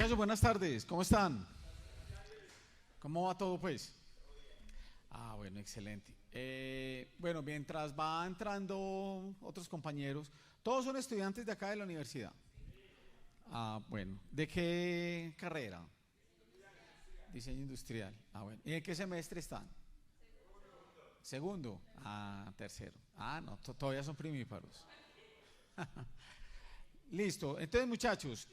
Muchachos, buenas tardes, ¿cómo están? ¿Cómo va todo, pues? Bueno, excelente. Bueno, mientras va entrando otros compañeros, ¿todos son estudiantes de acá de la universidad? Bueno, ¿de qué carrera? Diseño industrial. Bueno, ¿y en qué semestre están? Segundo. Tercero. No, todavía son primíparos. Listo, entonces muchachos,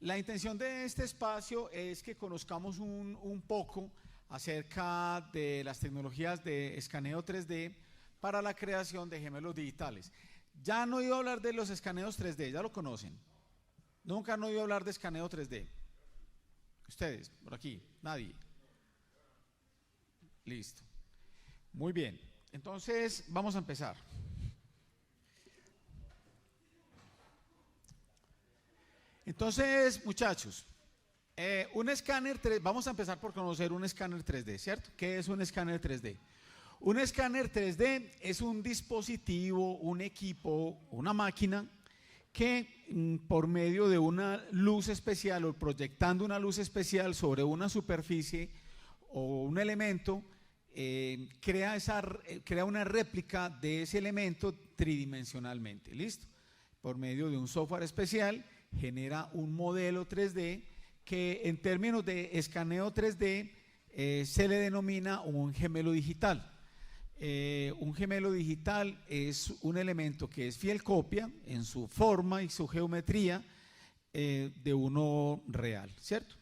la intención de este espacio es que conozcamos un poco acerca de las tecnologías de escaneo 3D para la creación de gemelos digitales. Ya han oído hablar de los escaneos 3D, ya lo conocen. Nunca han oído hablar de escaneo 3D. Ustedes, por aquí, nadie. Listo. Muy bien, entonces vamos a empezar. Entonces, muchachos, un escáner 3D, vamos a empezar por conocer un escáner 3D, ¿cierto? ¿Qué es un escáner 3D? Un escáner 3D es un dispositivo, un equipo, una máquina que por medio de una luz especial o proyectando una luz especial sobre una superficie o un elemento, crea una réplica de ese elemento tridimensionalmente, ¿listo? Por medio de un software especial genera un modelo 3D que en términos de escaneo 3D se le denomina un gemelo digital. Un gemelo digital es un elemento que es fiel copia en su forma y su geometría de uno real, ¿cierto?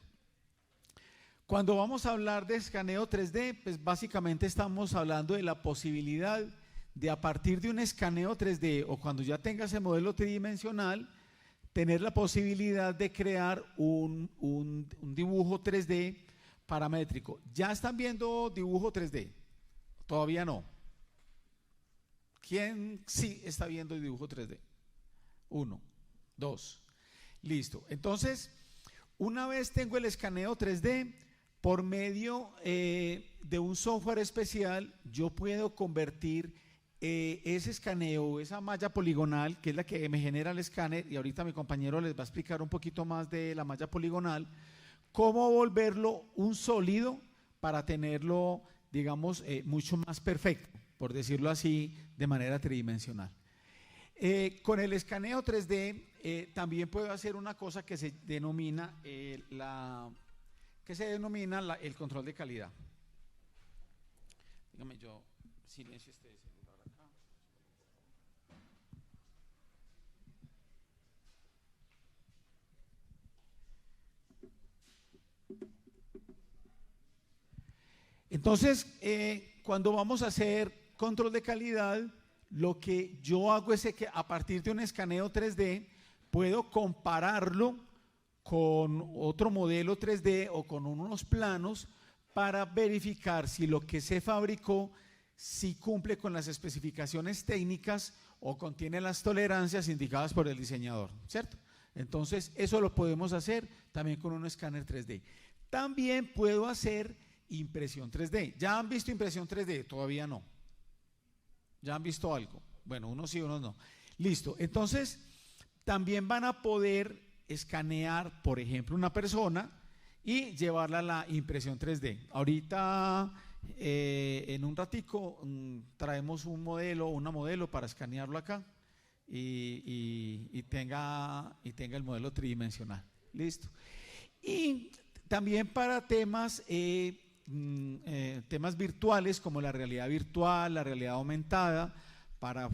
Cuando vamos a hablar de escaneo 3D, pues básicamente estamos hablando de la posibilidad de, a partir de un escaneo 3D o cuando ya tenga ese modelo tridimensional, tener la posibilidad de crear un dibujo 3D paramétrico. ¿Ya están viendo dibujo 3D? Todavía no. ¿Quién sí está viendo el dibujo 3D? 1, 2. Listo. Entonces, una vez tengo el escaneo 3D, por medio de un software especial, yo puedo convertir ese escaneo, esa malla poligonal, que es la que me genera el escáner, y ahorita mi compañero les va a explicar un poquito más de la malla poligonal, cómo volverlo un sólido para tenerlo, digamos, mucho más perfecto, por decirlo así, de manera tridimensional. Con el escaneo 3D también puedo hacer una cosa que se denomina, el control de calidad. Dígame, yo silencio este celular acá. Entonces, cuando vamos a hacer control de calidad, lo que yo hago es que a partir de un escaneo 3D puedo compararlo con otro modelo 3D o con unos planos para verificar si lo que se fabricó si cumple con las especificaciones técnicas o contiene las tolerancias indicadas por el diseñador, ¿cierto? Entonces, eso lo podemos hacer también con un escáner 3D. También puedo hacer impresión 3D. ¿Ya han visto impresión 3D? Todavía no. ¿Ya han visto algo? Bueno, unos sí, unos no. Listo. Entonces, también van a poder escanear, por ejemplo, una persona y llevarla a la impresión 3D. Ahorita, en un ratico, traemos un modelo, una modelo para escanearlo acá y tenga el modelo tridimensional. Listo. Y también para temas virtuales como la realidad virtual, la realidad aumentada, para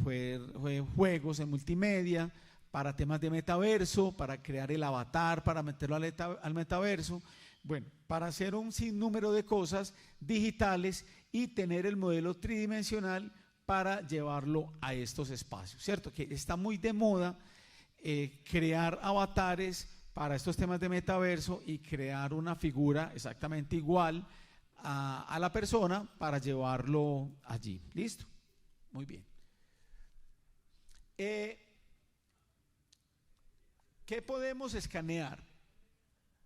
juegos en multimedia, para temas de metaverso, para crear el avatar, para meterlo al metaverso, bueno, para hacer un sinnúmero de cosas digitales y tener el modelo tridimensional para llevarlo a estos espacios, ¿cierto? Que está muy de moda crear avatares para estos temas de metaverso y crear una figura exactamente igual a la persona para llevarlo allí. ¿Listo? Muy bien. ¿Qué podemos escanear?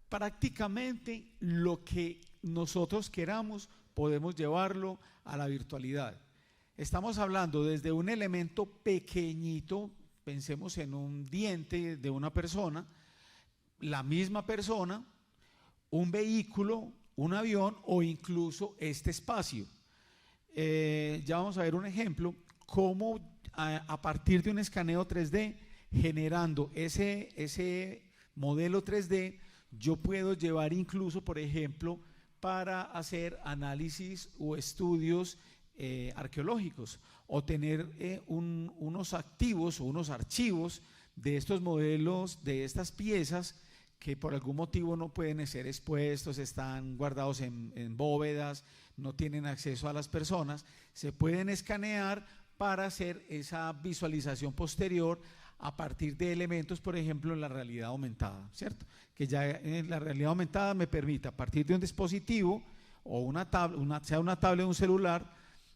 Prácticamente lo que nosotros queramos podemos llevarlo a la virtualidad. Estamos hablando desde un elemento pequeñito, pensemos en un diente de una persona, la misma persona, un vehículo, un avión o incluso este espacio. Ya vamos a ver un ejemplo, cómo a partir de un escaneo 3D, generando ese modelo 3D, yo puedo llevar incluso, por ejemplo, para hacer análisis o estudios arqueológicos, o tener unos activos o unos archivos de estos modelos, de estas piezas que por algún motivo no pueden ser expuestos, están guardados en bóvedas, no tienen acceso a las personas, se pueden escanear para hacer esa visualización posterior a partir de elementos, por ejemplo, en la realidad aumentada, ¿cierto? Que ya en la realidad aumentada me permite, a partir de un dispositivo o una tablet, sea una tablet o un celular,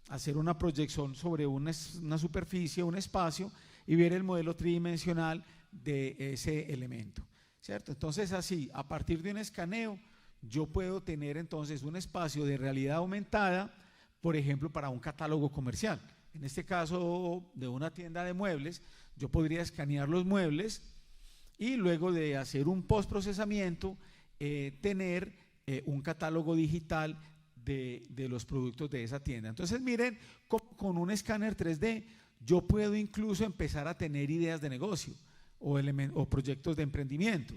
hacer una proyección sobre una superficie, un espacio, y ver el modelo tridimensional de ese elemento, ¿cierto? Entonces, así, a partir de un escaneo, yo puedo tener entonces un espacio de realidad aumentada, por ejemplo, para un catálogo comercial. En este caso, de una tienda de muebles, yo podría escanear los muebles y luego de hacer un postprocesamiento, tener un catálogo digital de los productos de esa tienda. Entonces, miren, con un escáner 3D, yo puedo incluso empezar a tener ideas de negocio o proyectos de emprendimiento.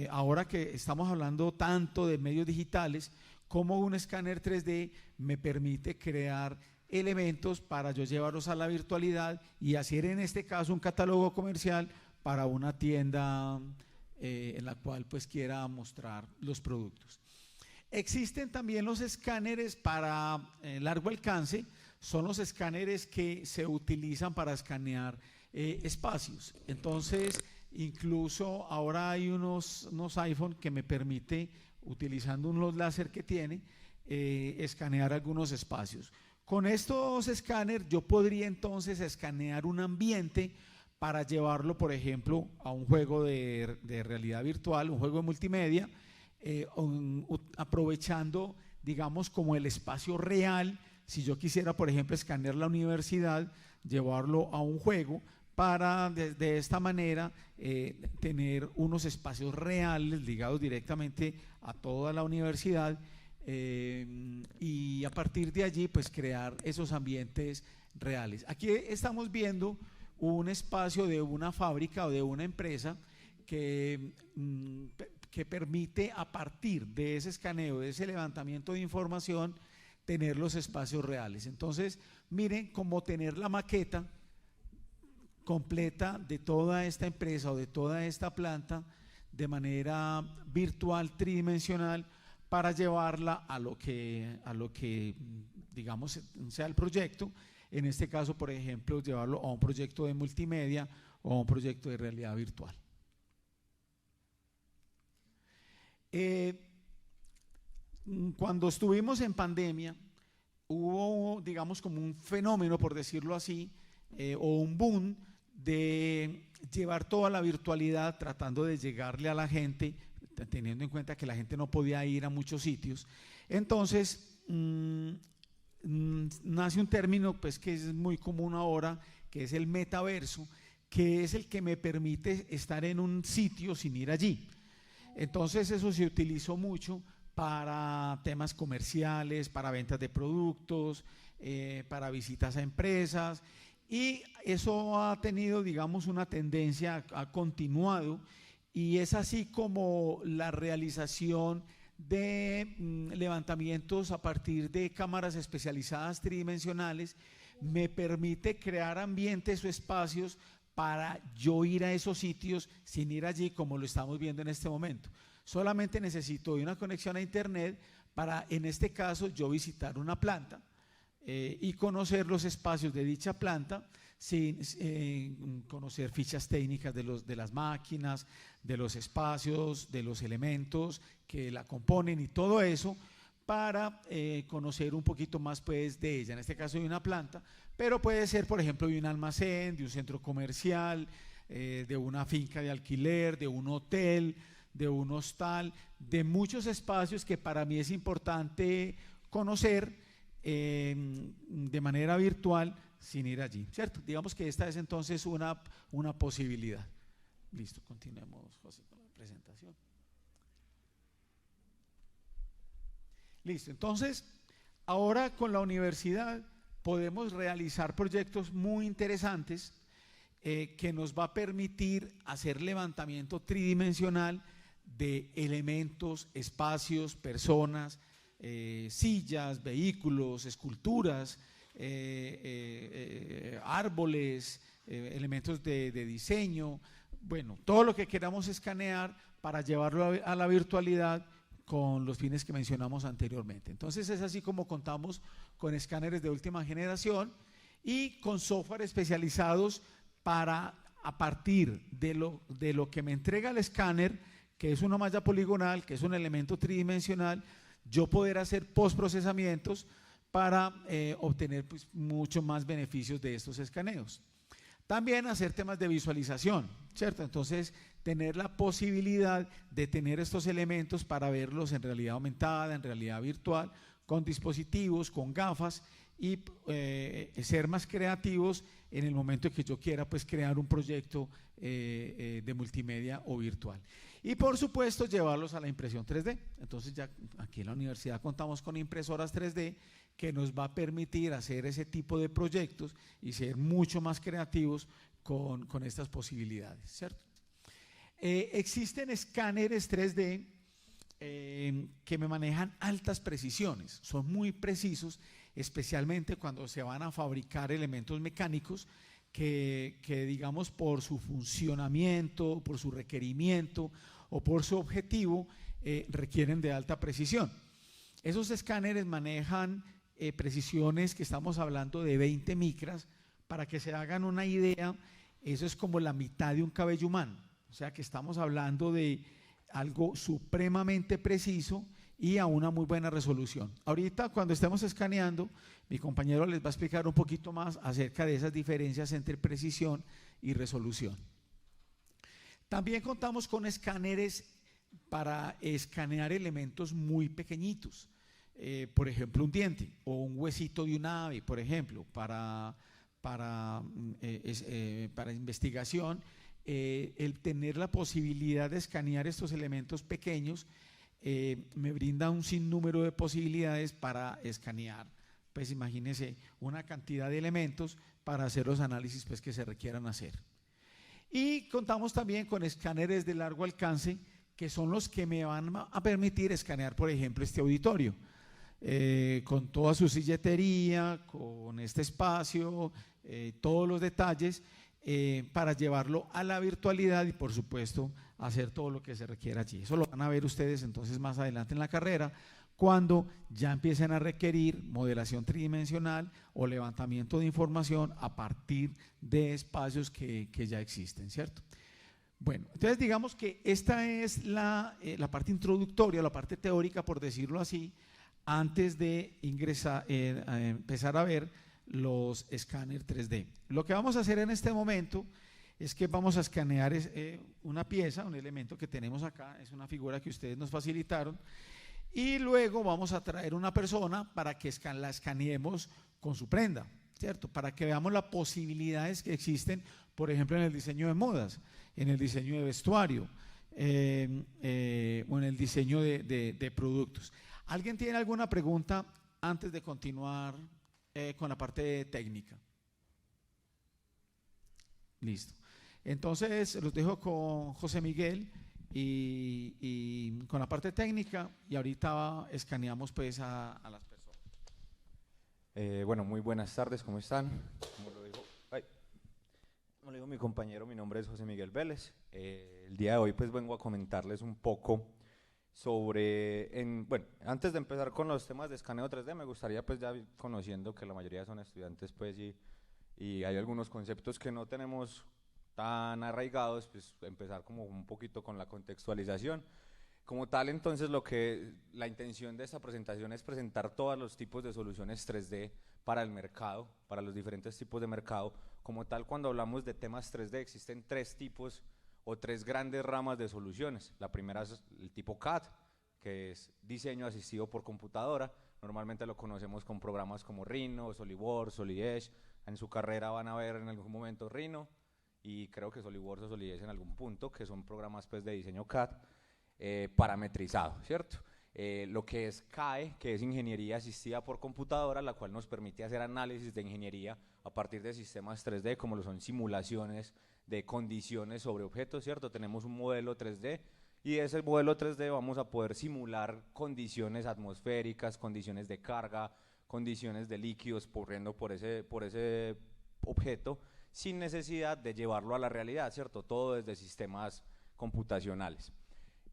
Ahora que estamos hablando tanto de medios digitales, como un escáner 3D me permite crear elementos para yo llevarlos a la virtualidad y hacer en este caso un catálogo comercial para una tienda en la cual pues quiera mostrar los productos. Existen también los escáneres para largo alcance, son los escáneres que se utilizan para escanear espacios. Entonces, incluso ahora hay unos iPhone que me permite, utilizando unos láser que tiene, escanear algunos espacios. Con estos escáneres yo podría entonces escanear un ambiente para llevarlo, por ejemplo, a un juego de realidad virtual, un juego de multimedia, aprovechando, digamos, como el espacio real. Si yo quisiera, por ejemplo, escanear la universidad, llevarlo a un juego para de esta manera tener unos espacios reales ligados directamente a toda la universidad, y a partir de allí pues crear esos ambientes reales. Aquí estamos viendo un espacio de una fábrica o de una empresa que permite, a partir de ese escaneo, de ese levantamiento de información, tener los espacios reales. Entonces, miren cómo tener la maqueta completa de toda esta empresa o de toda esta planta de manera virtual, tridimensional, para llevarla a lo que digamos sea el proyecto. En este caso, por ejemplo, llevarlo a un proyecto de multimedia o a un proyecto de realidad virtual. Cuando estuvimos en pandemia, hubo, digamos, como un fenómeno, por decirlo así, o un boom de llevar toda la virtualidad, tratando de llegarle a la gente, teniendo en cuenta que la gente no podía ir a muchos sitios. Entonces, nace un término pues, que es muy común ahora, que es el metaverso, que es el que me permite estar en un sitio sin ir allí. Entonces, eso se utilizó mucho para temas comerciales, para ventas de productos, para visitas a empresas, y eso ha tenido, digamos, una tendencia, ha continuado, y es así como la realización de levantamientos a partir de cámaras especializadas tridimensionales me permite crear ambientes o espacios para yo ir a esos sitios sin ir allí, como lo estamos viendo en este momento. Solamente necesito una conexión a internet para, en este caso, yo visitar una planta y conocer los espacios de dicha planta, sin conocer fichas técnicas de las máquinas, de los espacios, de los elementos que la componen y todo eso, para conocer un poquito más pues, de ella. En este caso de una planta, pero puede ser, por ejemplo, de un almacén, de un centro comercial, de una finca de alquiler, de un hotel, de un hostal, de muchos espacios que para mí es importante conocer de manera virtual sin ir allí, ¿cierto? Digamos que esta es entonces una posibilidad. Listo, continuemos, José, con la presentación. Listo, entonces, ahora con la universidad podemos realizar proyectos muy interesantes que nos va a permitir hacer levantamiento tridimensional de elementos, espacios, personas, sillas, vehículos, esculturas, árboles, elementos de diseño, bueno, todo lo que queramos escanear para llevarlo a la virtualidad con los fines que mencionamos anteriormente. Entonces es así como contamos con escáneres de última generación y con software especializados para, a partir de lo que me entrega el escáner, que es una malla poligonal, que es un elemento tridimensional, yo poder hacer postprocesamientos para obtener pues, mucho más beneficios de estos escaneos. También hacer temas de visualización, ¿cierto? Entonces, tener la posibilidad de tener estos elementos para verlos en realidad aumentada, en realidad virtual, con dispositivos, con gafas y ser más creativos en el momento que yo quiera pues crear un proyecto de multimedia o virtual. Y por supuesto llevarlos a la impresión 3D. Entonces ya aquí en la universidad contamos con impresoras 3D que nos va a permitir hacer ese tipo de proyectos y ser mucho más creativos con estas posibilidades, ¿cierto? Existen escáneres 3D que me manejan altas precisiones, son muy precisos, especialmente cuando se van a fabricar elementos mecánicos que digamos por su funcionamiento, por su requerimiento o por su objetivo requieren de alta precisión. Esos escáneres manejan precisiones que estamos hablando de 20 micras. Para que se hagan una idea, eso es como la mitad de un cabello humano, o sea que estamos hablando de algo supremamente preciso y a una muy buena resolución. Ahorita cuando estemos escaneando, mi compañero les va a explicar un poquito más acerca de esas diferencias entre precisión y resolución. También contamos con escáneres para escanear elementos muy pequeñitos, por ejemplo un diente o un huesito de un ave, por ejemplo, para investigación. El tener la posibilidad de escanear estos elementos pequeños me brinda un sinnúmero de posibilidades para escanear, pues imagínense una cantidad de elementos para hacer los análisis pues, que se requieran hacer. Y contamos también con escáneres de largo alcance, que son los que me van a permitir escanear, por ejemplo, este auditorio, con toda su silletería, con este espacio, todos los detalles, para llevarlo a la virtualidad y por supuesto hacer todo lo que se requiera allí. Eso lo van a ver ustedes entonces más adelante en la carrera, cuando ya empiecen a requerir modelación tridimensional o levantamiento de información a partir de espacios que ya existen, ¿cierto? Bueno, entonces digamos que esta es la parte introductoria, la parte teórica, por decirlo así, antes de ingresar, empezar a ver los escáneres 3D. Lo que vamos a hacer en este momento es que vamos a escanear una pieza, un elemento que tenemos acá, es una figura que ustedes nos facilitaron, y luego vamos a traer una persona para que la escaneemos con su prenda, ¿cierto? Para que veamos las posibilidades que existen, por ejemplo, en el diseño de modas, en el diseño de vestuario, o en el diseño de productos. ¿Alguien tiene alguna pregunta antes de continuar con la parte técnica? Listo. Entonces los dejo con José Miguel y con la parte técnica y ahorita escaneamos pues a las personas. Bueno, muy buenas tardes, ¿cómo están? Como lo dijo mi compañero, mi nombre es José Miguel Vélez. El día de hoy pues vengo a comentarles un poco sobre, bueno, antes de empezar con los temas de escaneo 3D, me gustaría pues ya conociendo que la mayoría son estudiantes pues y hay algunos conceptos que no tenemos tan arraigados, pues empezar como un poquito con la contextualización. Como tal, entonces la intención de esta presentación es presentar todos los tipos de soluciones 3D para el mercado, para los diferentes tipos de mercado. Como tal, cuando hablamos de temas 3D existen tres tipos o tres grandes ramas de soluciones. La primera es el tipo CAD, que es diseño asistido por computadora. Normalmente lo conocemos con programas como Rhino, SolidWorks, SolidEdge. En su carrera van a ver en algún momento Rhino y creo que SolidWorks o Solidez en algún punto, que son programas pues de diseño CAD parametrizado, ¿cierto? Lo que es CAE, que es ingeniería asistida por computadora, la cual nos permite hacer análisis de ingeniería a partir de sistemas 3D, como lo son simulaciones de condiciones sobre objetos, ¿cierto? Tenemos un modelo 3D y de ese modelo 3D vamos a poder simular condiciones atmosféricas, condiciones de carga, condiciones de líquidos corriendo por ese objeto, sin necesidad de llevarlo a la realidad, ¿cierto? Todo desde sistemas computacionales.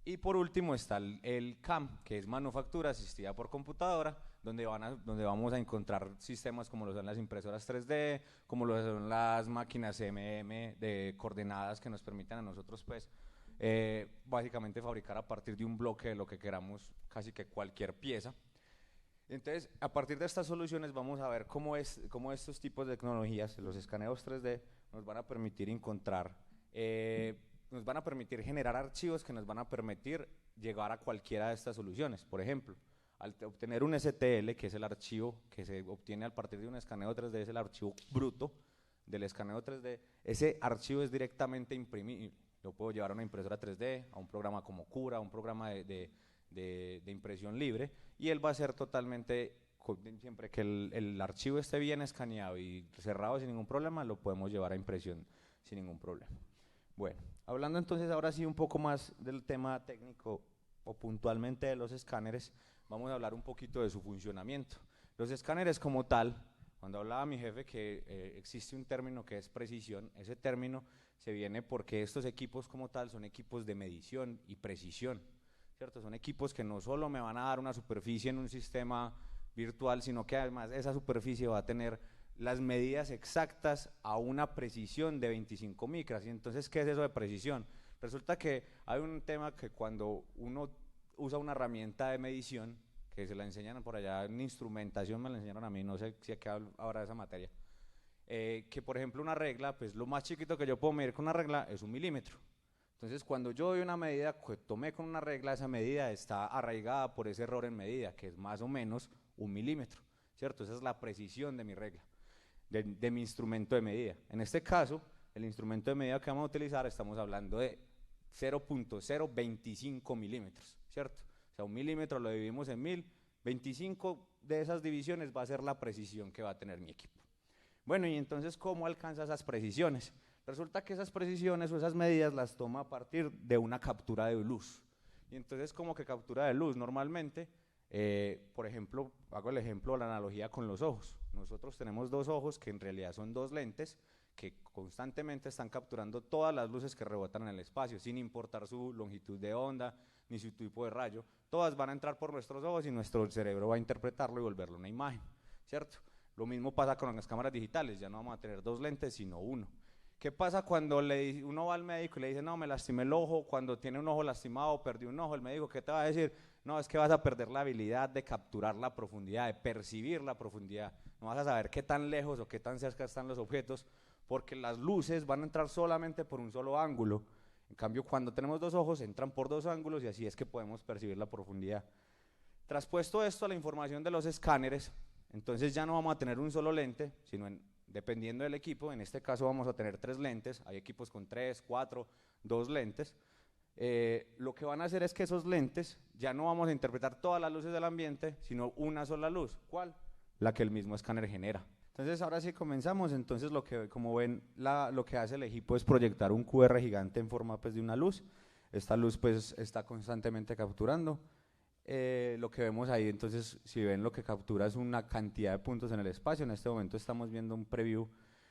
Y por último está el CAM, que es manufactura asistida por computadora, donde vamos a encontrar sistemas como lo son las impresoras 3D, como lo son las máquinas CMM de coordenadas que nos permiten a nosotros pues básicamente fabricar a partir de un bloque de lo que queramos, casi que cualquier pieza. Entonces, a partir de estas soluciones vamos a ver cómo estos tipos de tecnologías, los escaneos 3D, nos van a permitir encontrar, nos van a permitir generar archivos que nos van a permitir llegar a cualquiera de estas soluciones. Por ejemplo, al obtener un STL, que es el archivo que se obtiene a partir de un escaneo 3D, es el archivo bruto del escaneo 3D, ese archivo es directamente imprimible. Lo puedo llevar a una impresora 3D, a un programa como Cura, a un programa de impresión libre, y él va a ser totalmente, siempre que el archivo esté bien escaneado y cerrado sin ningún problema, lo podemos llevar a impresión sin ningún problema. Bueno, hablando entonces ahora sí un poco más del tema técnico o puntualmente de los escáneres, vamos a hablar un poquito de su funcionamiento. Los escáneres como tal, cuando hablaba mi jefe que existe un término que es precisión, ese término se viene porque estos equipos como tal son equipos de medición y precisión, ¿cierto? Son equipos que no solo me van a dar una superficie en un sistema virtual, sino que además esa superficie va a tener las medidas exactas a una precisión de 25 micras. Y entonces, ¿qué es eso de precisión? Resulta que hay un tema que cuando uno usa una herramienta de medición, que se la enseñan por allá en instrumentación, me la enseñaron a mí, no sé si acá ahora esa materia, que por ejemplo una regla, pues lo más chiquito que yo puedo medir con una regla es 1 milímetro. Entonces, cuando yo doy una medida que tomé con una regla, esa medida está arraigada por ese error en medida, que es más o menos 1 milímetro, ¿cierto? Esa es la precisión de mi regla, de mi instrumento de medida. En este caso, el instrumento de medida que vamos a utilizar, estamos hablando de 0.025 milímetros, ¿cierto? O sea, 1 milímetro lo dividimos en 1000, 25 de esas divisiones va a ser la precisión que va a tener mi equipo. Bueno, y entonces, ¿cómo alcanza esas precisiones? Resulta que esas precisiones o esas medidas las toma a partir de una captura de luz. Y entonces, ¿cómo que captura de luz? Normalmente, por ejemplo, hago el ejemplo, la analogía con los ojos. Nosotros tenemos dos ojos que en realidad son dos lentes que constantemente están capturando todas las luces que rebotan en el espacio, sin importar su longitud de onda ni su tipo de rayo. Todas van a entrar por nuestros ojos y nuestro cerebro va a interpretarlo y volverlo una imagen, ¿cierto? Lo mismo pasa con las cámaras digitales, ya no vamos a tener dos lentes, sino uno. ¿Qué pasa cuando uno va al médico y le dice, no, me lastimé el ojo? Cuando tiene un ojo lastimado, perdí un ojo, el médico, ¿qué te va a decir? No, es que vas a perder la habilidad de capturar la profundidad, de percibir la profundidad. No vas a saber qué tan lejos o qué tan cerca están los objetos, porque las luces van a entrar solamente por un solo ángulo. En cambio, cuando tenemos dos ojos, entran por dos ángulos y así es que podemos percibir la profundidad. Traspuesto esto a la información de los escáneres, entonces ya no vamos a tener un solo lente, sino dependiendo del equipo, en este caso vamos a tener 3 lentes, hay equipos con 3, 4, 2 lentes. Lo que van a hacer es que esos lentes ya no vamos a interpretar todas las luces del ambiente, sino una sola luz. ¿Cuál? La que el mismo escáner genera. Entonces ahora sí comenzamos. Entonces como ven, lo que hace el equipo es proyectar un QR gigante en forma pues, de una luz. Esta luz pues está constantemente capturando. Lo que vemos ahí, entonces, si ven, lo que captura es una cantidad de puntos en el espacio. En este momento estamos viendo un preview.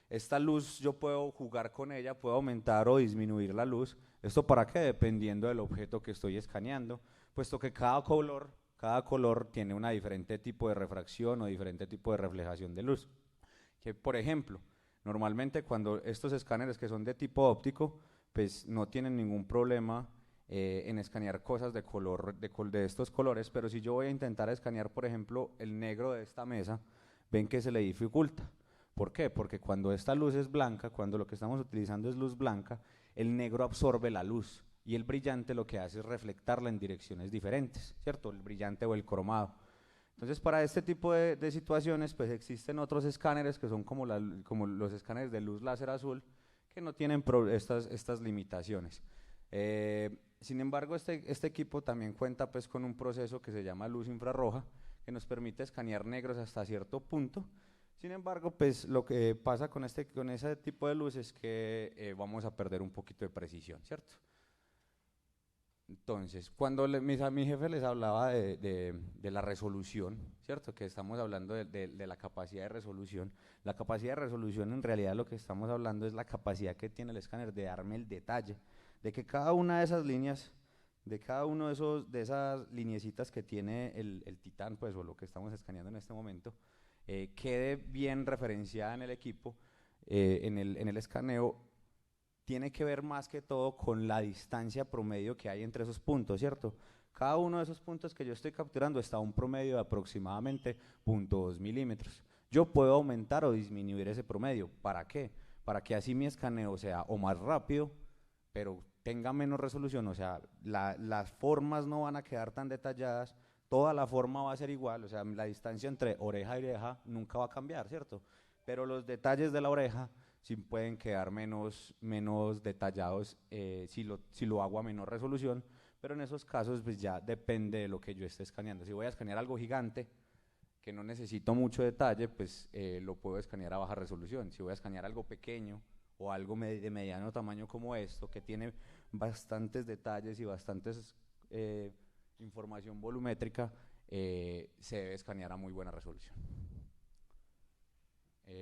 Esta luz yo puedo jugar con ella, puedo aumentar o disminuir la luz. ¿Esto para qué? Dependiendo del objeto que estoy escaneando, puesto que cada color tiene una diferente tipo de refracción o diferente tipo de reflejación de luz. Que, por ejemplo, normalmente cuando estos escáneres que son de tipo óptico, pues no tienen ningún problema en escanear cosas de color, de estos colores, pero si yo voy a intentar escanear, por ejemplo, el negro de esta mesa, ven que se le dificulta. ¿Por qué? Porque cuando esta luz es blanca, cuando lo que estamos utilizando es luz blanca, el negro absorbe la luz y el brillante lo que hace es reflectarla en direcciones diferentes, ¿cierto? El brillante o el cromado. Entonces, para este tipo de situaciones, pues existen otros escáneres que son como los escáneres de luz láser azul, que no tienen estas limitaciones. Sin embargo, este equipo también cuenta pues con un proceso que se llama luz infrarroja, que nos permite escanear negros hasta cierto punto. Sin embargo, pues lo que pasa con ese tipo de luz es que vamos a perder un poquito de precisión, ¿cierto? Entonces, cuando mi jefe les hablaba de la resolución, ¿cierto? Que estamos hablando de la capacidad de resolución. La capacidad de resolución, en realidad lo que estamos hablando es la capacidad que tiene el escáner de darme el detalle, de que cada una de esas líneas, de cada uno de esas lineecitas que tiene el Titán, pues, o lo que estamos escaneando en este momento, quede bien referenciada en el equipo, en el escaneo. Tiene que ver más que todo con la distancia promedio que hay entre esos puntos, ¿cierto? Cada uno de esos puntos que yo estoy capturando está a un promedio de aproximadamente 0.2 milímetros. Yo puedo aumentar o disminuir ese promedio. ¿Para qué? Para que así mi escaneo sea o más rápido, pero tenga menos resolución, o sea, las formas no van a quedar tan detalladas, toda la forma va a ser igual, o sea, la distancia entre oreja y oreja nunca va a cambiar, ¿cierto? Pero los detalles de la oreja sí pueden quedar menos detallados si lo hago a menor resolución, pero en esos casos pues ya depende de lo que yo esté escaneando. Si voy a escanear algo gigante, que no necesito mucho detalle, pues lo puedo escanear a baja resolución. Si voy a escanear algo pequeño o algo de mediano tamaño como esto, que tiene bastantes detalles y bastantes información volumétrica, se debe escanear a muy buena resolución.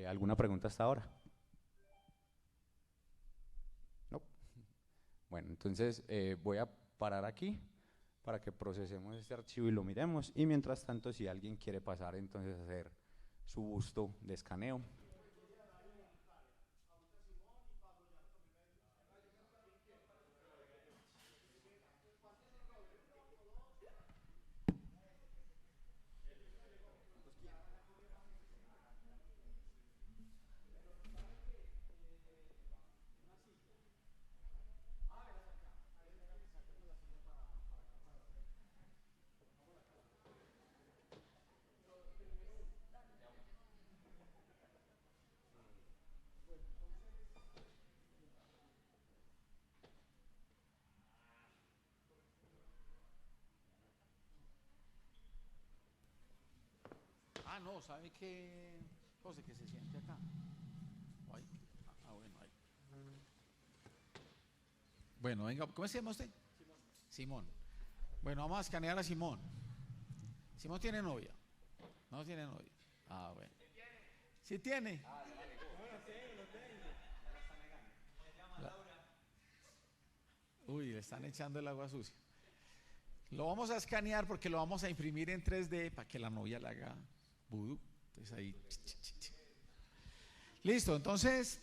¿Alguna pregunta hasta ahora? No. Bueno, entonces voy a parar aquí para que procesemos este archivo y lo miremos, y mientras tanto, si alguien quiere pasar entonces a hacer su busto de escaneo. Ah, no, ¿sabe qué? José, que se siente acá. Ay, bueno, ahí. Bueno, venga, ¿cómo se llama usted? Simón. Bueno, vamos a escanear a Simón. Simón tiene novia. No tiene novia. Ah, bueno. ¿Sí tiene? Uy, le están echando el agua sucia. Lo vamos a escanear porque lo vamos a imprimir en 3D para que la novia le haga vudú. Entonces ahí. Listo, entonces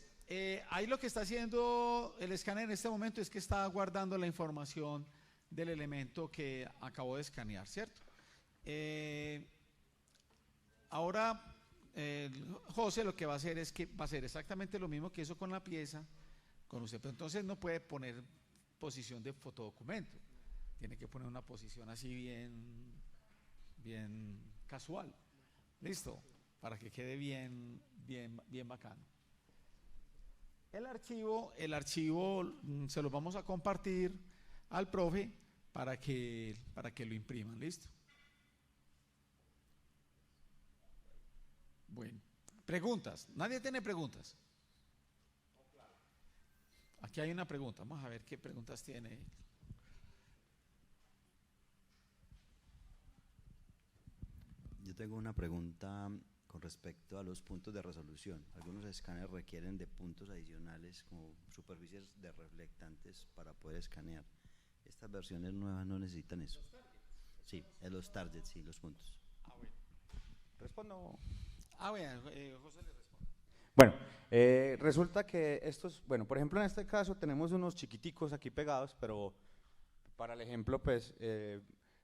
ahí lo que está haciendo el escáner en este momento es que está guardando la información del elemento que acabó de escanear, ¿cierto? Ahora José lo que va a hacer es que va a hacer exactamente lo mismo que hizo con la pieza, con usted, pero entonces no puede poner posición de fotodocumento, tiene que poner una posición así bien casual, listo, para que quede bien bacano. El archivo se lo vamos a compartir al profe para que lo impriman, listo. Bueno, preguntas. ¿Nadie tiene preguntas? Aquí hay una pregunta. Vamos a ver qué preguntas tiene. Yo tengo una pregunta con respecto a los puntos de resolución. Algunos escáneres requieren de puntos adicionales como superficies de reflectantes para poder escanear. Estas versiones nuevas no necesitan eso. Sí, los targets, sí, los puntos. Ah, bueno. Respondo. Ah, bueno, José le responde. Bueno, resulta que estos, bueno, por ejemplo en este caso tenemos unos chiquiticos aquí pegados, pero para el ejemplo, pues,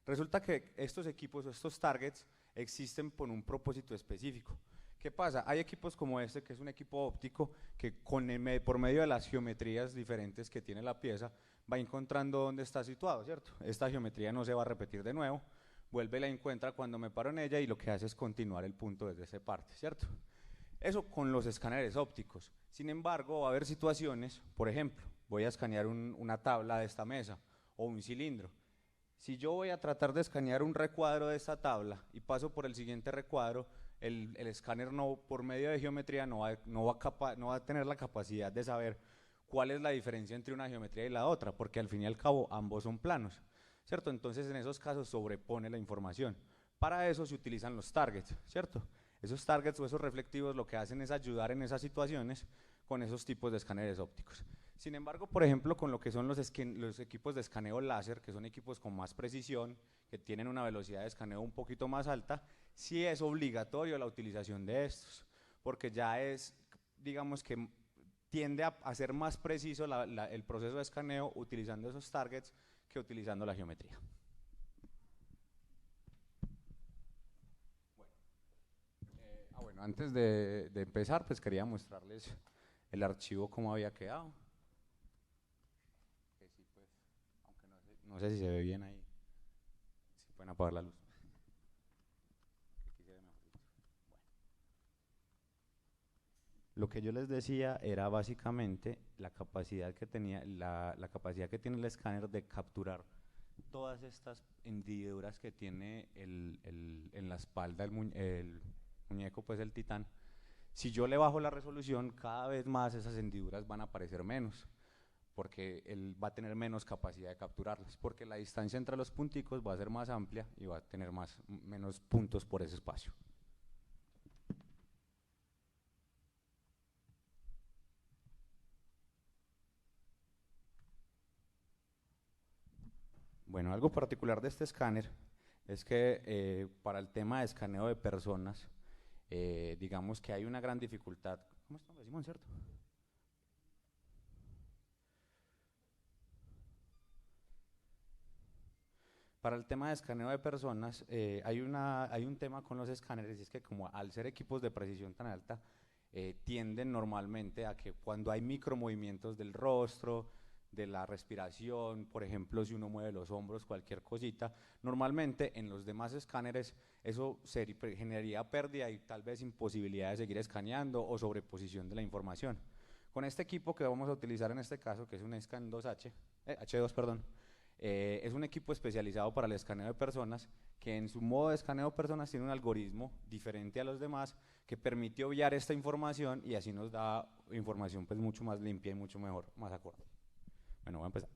resulta que estos equipos o estos targets existen por un propósito específico. ¿Qué pasa? Hay equipos como este, que es un equipo óptico, que por medio de las geometrías diferentes que tiene la pieza, va encontrando dónde está situado, ¿cierto? Esta geometría no se va a repetir de nuevo, vuelve y la encuentra cuando me paro en ella y lo que hace es continuar el punto desde esa parte, ¿cierto? Eso con los escáneres ópticos. Sin embargo, va a haber situaciones, por ejemplo, voy a escanear una tabla de esta mesa o un cilindro. Si yo voy a tratar de escanear un recuadro de esta tabla y paso por el siguiente recuadro, el escáner no, por medio de geometría no va a tener la capacidad de saber cuál es la diferencia entre una geometría y la otra, porque al fin y al cabo ambos son planos, ¿cierto? Entonces en esos casos sobrepone la información. Para eso se utilizan los targets, ¿cierto? Esos targets o esos reflectivos lo que hacen es ayudar en esas situaciones con esos tipos de escáneres ópticos. Sin embargo, por ejemplo, con lo que son los equipos de escaneo láser, que son equipos con más precisión, que tienen una velocidad de escaneo un poquito más alta, sí es obligatorio la utilización de estos, porque ya es, digamos que tiende a ser más preciso el proceso de escaneo utilizando esos targets que utilizando la geometría. Bueno, antes de empezar, pues quería mostrarles el archivo cómo había quedado. Que sí, pues, aunque no sé si se ve bien ahí. Si pueden apagar la luz. Aquí se ve mejorito. Bueno. Lo que yo les decía era básicamente la capacidad que tenía, la capacidad que tiene el escáner de capturar todas estas hendiduras que tiene en la espalda el muñeco, pues el titán. Si yo le bajo la resolución, cada vez más esas hendiduras van a aparecer menos, porque él va a tener menos capacidad de capturarlas, porque la distancia entre los punticos va a ser más amplia y va a tener menos puntos por ese espacio. Bueno, algo particular de este escáner es que para el tema de escaneo de personas, digamos que hay una gran dificultad. ¿Cómo estamos, Simón, cierto? Para el tema de escaneo de personas, hay un tema con los escáneres, y es que como al ser equipos de precisión tan alta, tienden normalmente a que cuando hay micromovimientos del rostro, de la respiración, por ejemplo, si uno mueve los hombros, cualquier cosita, normalmente en los demás escáneres eso generaría pérdida y tal vez imposibilidad de seguir escaneando o sobreposición de la información. Con este equipo que vamos a utilizar en este caso, que es un Scan 2H, H2, perdón, es un equipo especializado para el escaneo de personas, que en su modo de escaneo de personas tiene un algoritmo diferente a los demás que permite obviar esta información y así nos da información pues mucho más limpia y mucho mejor, más acorde. Bueno, voy a empezar.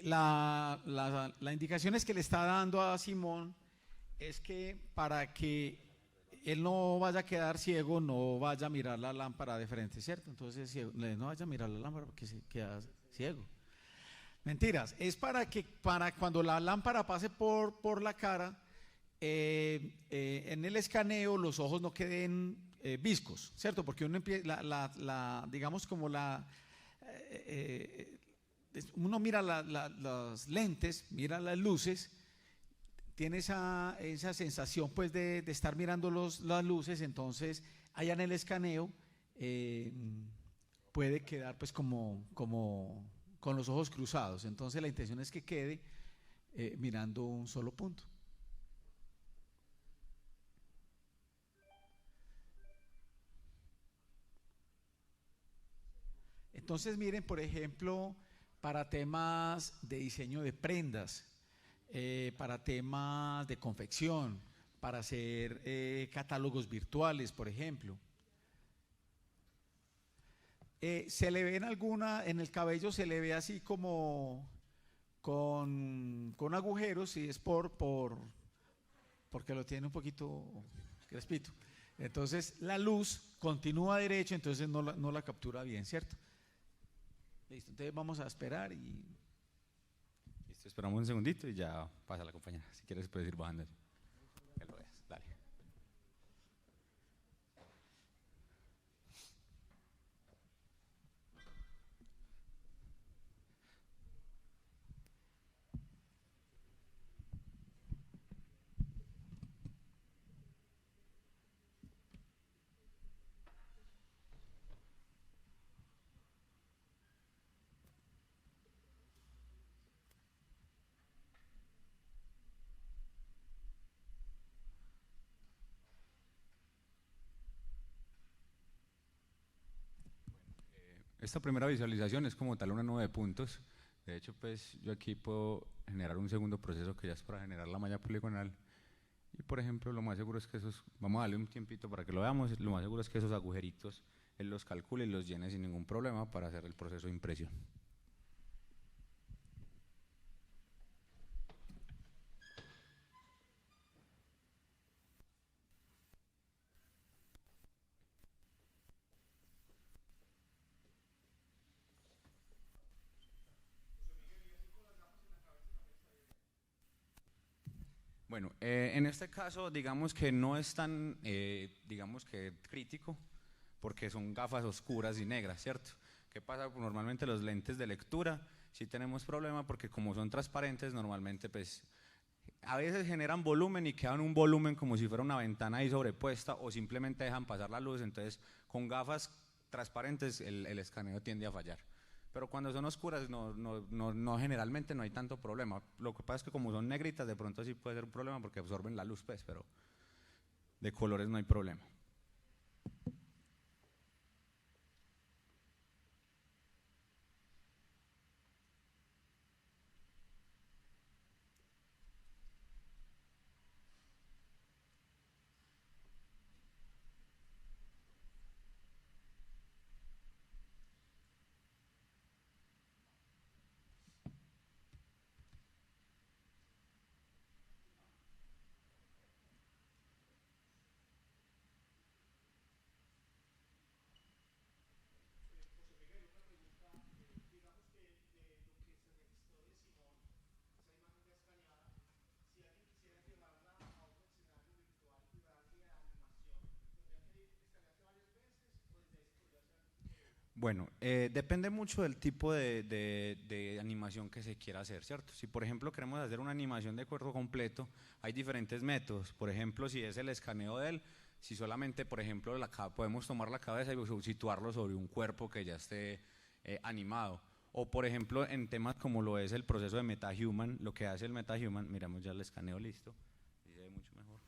La indicación es que le está dando a Simón es que para que él no vaya a quedar ciego, no vaya a mirar la lámpara de frente, ¿cierto? Entonces, no vaya a mirar la lámpara porque se queda ciego. Mentiras, es para cuando la lámpara pase por la cara, en el escaneo los ojos no queden viscos, ¿cierto? Porque uno empieza, digamos como uno mira las lentes, mira las luces, tiene esa sensación pues de estar mirando las luces, entonces allá en el escaneo puede quedar pues como con los ojos cruzados, entonces la intención es que quede mirando un solo punto. Entonces miren, por ejemplo, para temas de diseño de prendas, para temas de confección, para hacer catálogos virtuales, por ejemplo. Se le ve en el cabello se le ve así como con agujeros y es porque lo tiene un poquito crespito. Entonces la luz continúa derecho, entonces no la captura bien, ¿cierto? Listo, entonces vamos a esperar y... Listo, esperamos un segundito y ya pasa la compañera. Si quieres puedes ir bajando. Que lo veas, dale. esta primera visualización es como tal una nube de puntos. De hecho, pues yo aquí puedo generar un segundo proceso que ya es para generar la malla poligonal. Y por ejemplo, lo más seguro es que esos, vamos a darle un tiempito para que lo veamos, lo más seguro es que esos agujeritos él los calcule y los llene sin ningún problema para hacer el proceso de impresión. Bueno, en este caso digamos que no es tan, digamos que crítico, porque son gafas oscuras y negras, ¿cierto? ¿Qué pasa? Pues normalmente los lentes de lectura sí tenemos problema porque como son transparentes normalmente pues a veces generan volumen y quedan un volumen como si fuera una ventana ahí sobrepuesta o simplemente dejan pasar la luz, entonces con gafas transparentes el escaneo tiende a fallar. Pero cuando son oscuras no generalmente no hay tanto problema. Lo que pasa es que como son negritas de pronto sí puede ser un problema porque absorben la luz, pues, pero de colores no hay problema. Bueno, depende mucho del tipo de animación que se quiera hacer, ¿cierto? Si por ejemplo queremos hacer una animación de cuerpo completo, hay diferentes métodos. Por ejemplo, si es el escaneo de él, si solamente, por ejemplo, podemos tomar la cabeza y situarlo sobre un cuerpo que ya esté animado. O por ejemplo, en temas como lo es el proceso de MetaHuman, lo que hace el MetaHuman, miramos ya el escaneo listo, y se ve mucho mejor.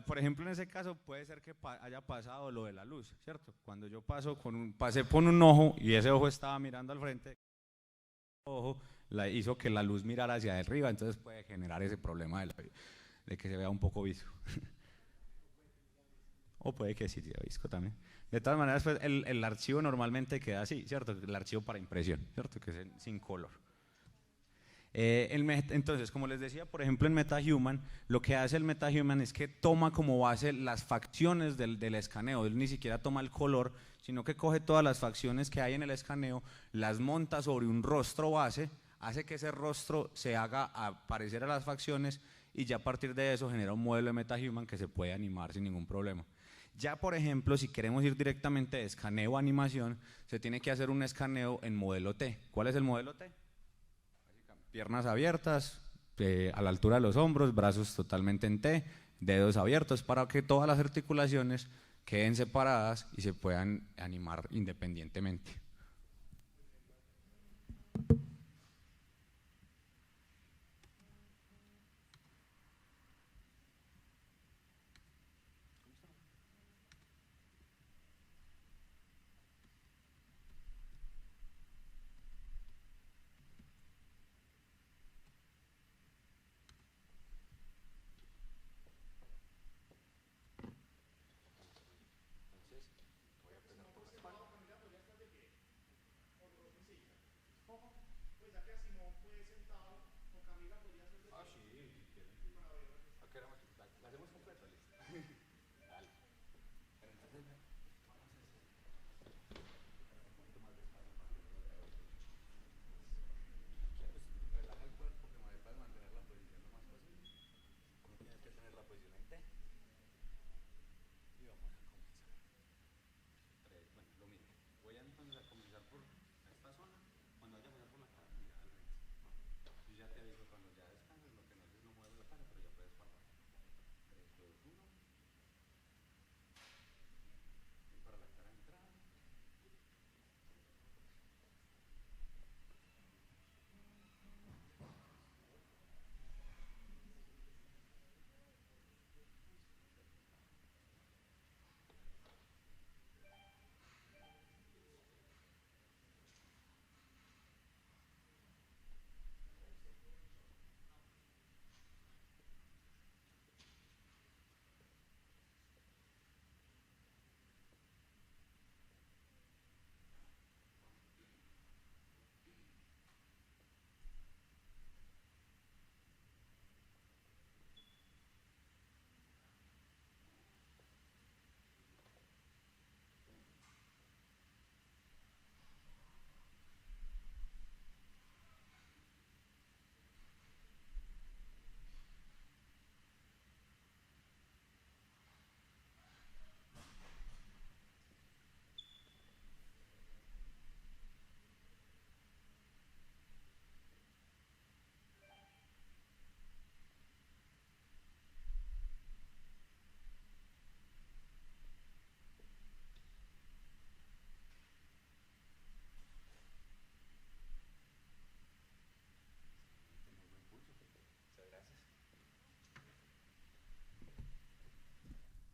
Por ejemplo, en ese caso puede ser que haya pasado lo de la luz, ¿cierto? Cuando yo pasé por un ojo y ese ojo estaba mirando al frente, ojo hizo que la luz mirara hacia arriba, entonces puede generar ese problema de que se vea un poco visco. O puede que sí sea visco también. De todas maneras, pues, el archivo normalmente queda así, ¿cierto? El archivo para impresión, ¿cierto? Que es sin color. Entonces, como les decía, por ejemplo, en MetaHuman, lo que hace el MetaHuman es que toma como base las facciones del escaneo. Él ni siquiera toma el color, sino que coge todas las facciones que hay en el escaneo, las monta sobre un rostro base, hace que ese rostro se haga aparecer a las facciones y ya a partir de eso genera un modelo de MetaHuman que se puede animar sin ningún problema. Ya, por ejemplo, si queremos ir directamente de escaneo a animación, se tiene que hacer un escaneo en modelo T. ¿Cuál es el modelo T? Piernas abiertas, a la altura de los hombros, brazos totalmente en T, dedos abiertos para que todas las articulaciones queden separadas y se puedan animar independientemente.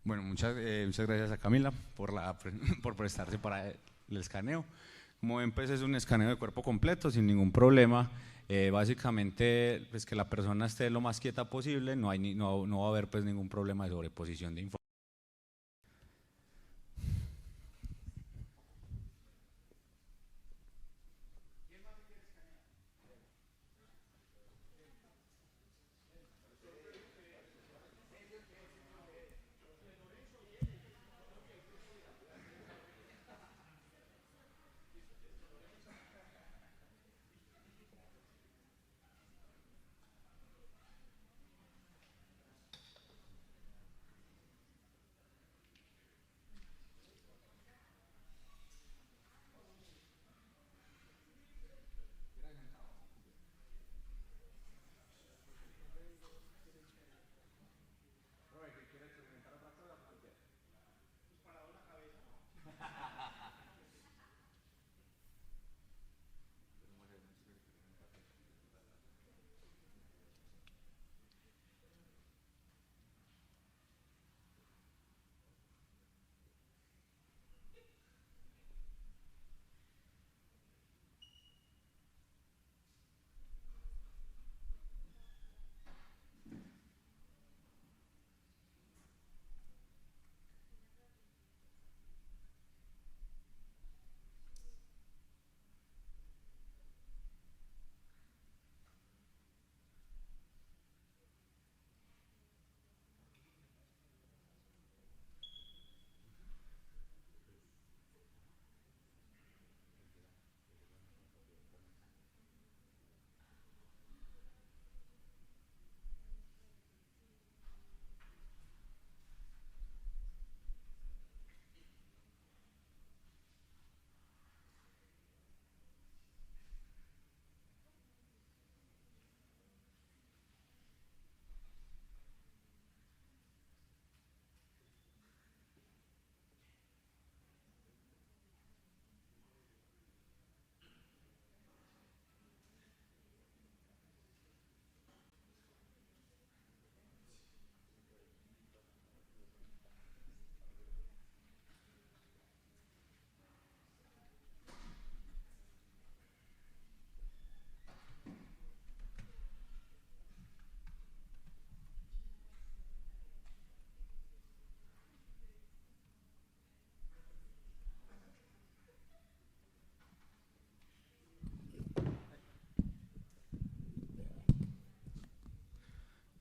Bueno, muchas gracias a Camila por prestarse para el escaneo. Como ven, pues es un escaneo de cuerpo completo sin ningún problema. Básicamente, pues que la persona esté lo más quieta posible, no va a haber pues ningún problema de sobreposición de información.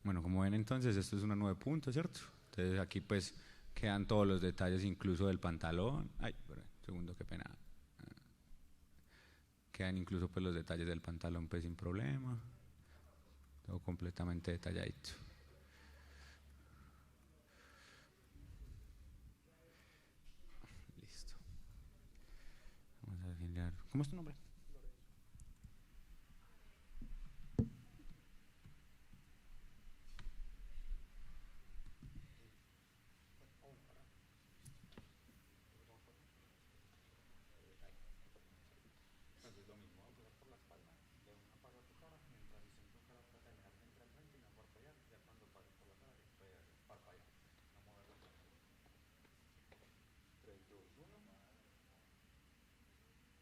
Bueno, como ven entonces, esto es una 9 puntos, ¿cierto? Entonces aquí pues quedan todos los detalles incluso del pantalón. Ay, perdón, segundo, qué pena. Quedan incluso pues los detalles del pantalón pues sin problema. Todo completamente detalladito. Listo. Vamos a girar. ¿Cómo es tu nombre?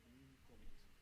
Comienzo.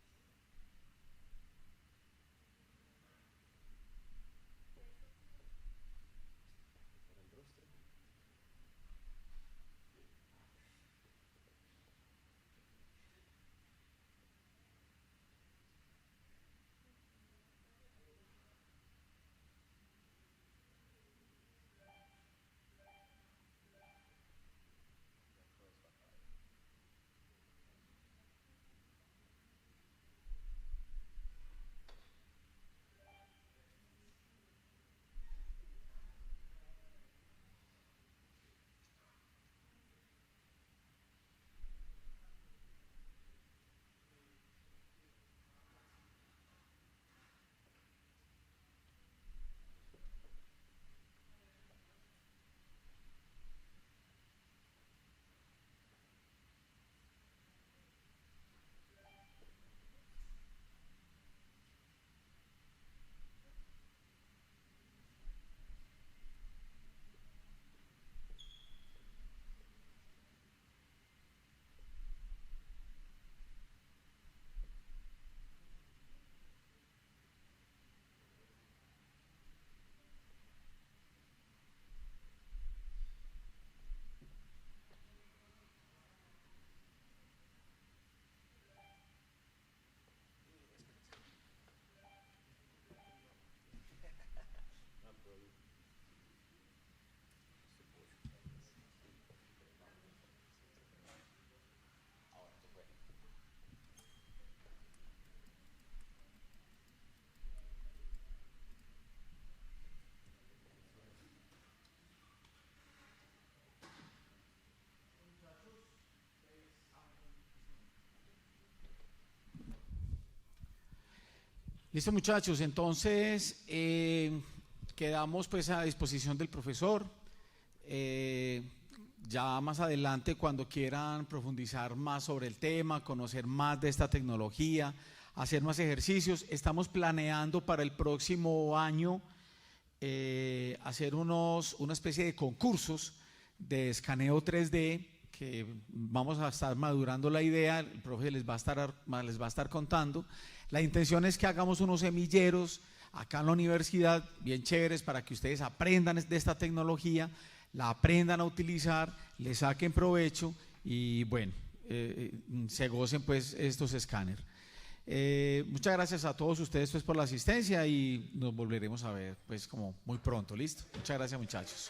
Listo, muchachos, entonces quedamos pues a disposición del profesor. Ya más adelante, cuando quieran profundizar más sobre el tema, conocer más de esta tecnología, hacer más ejercicios, estamos planeando para el próximo año hacer una especie de concursos de escaneo 3D, que vamos a estar madurando la idea, el profe les va a estar contando. La intención es que hagamos unos semilleros acá en la universidad, bien chéveres, para que ustedes aprendan de esta tecnología, la aprendan a utilizar, le saquen provecho y bueno, se gocen pues estos escáneres. Muchas gracias a todos ustedes pues por la asistencia y nos volveremos a ver pues como muy pronto. Listo, muchas gracias, muchachos.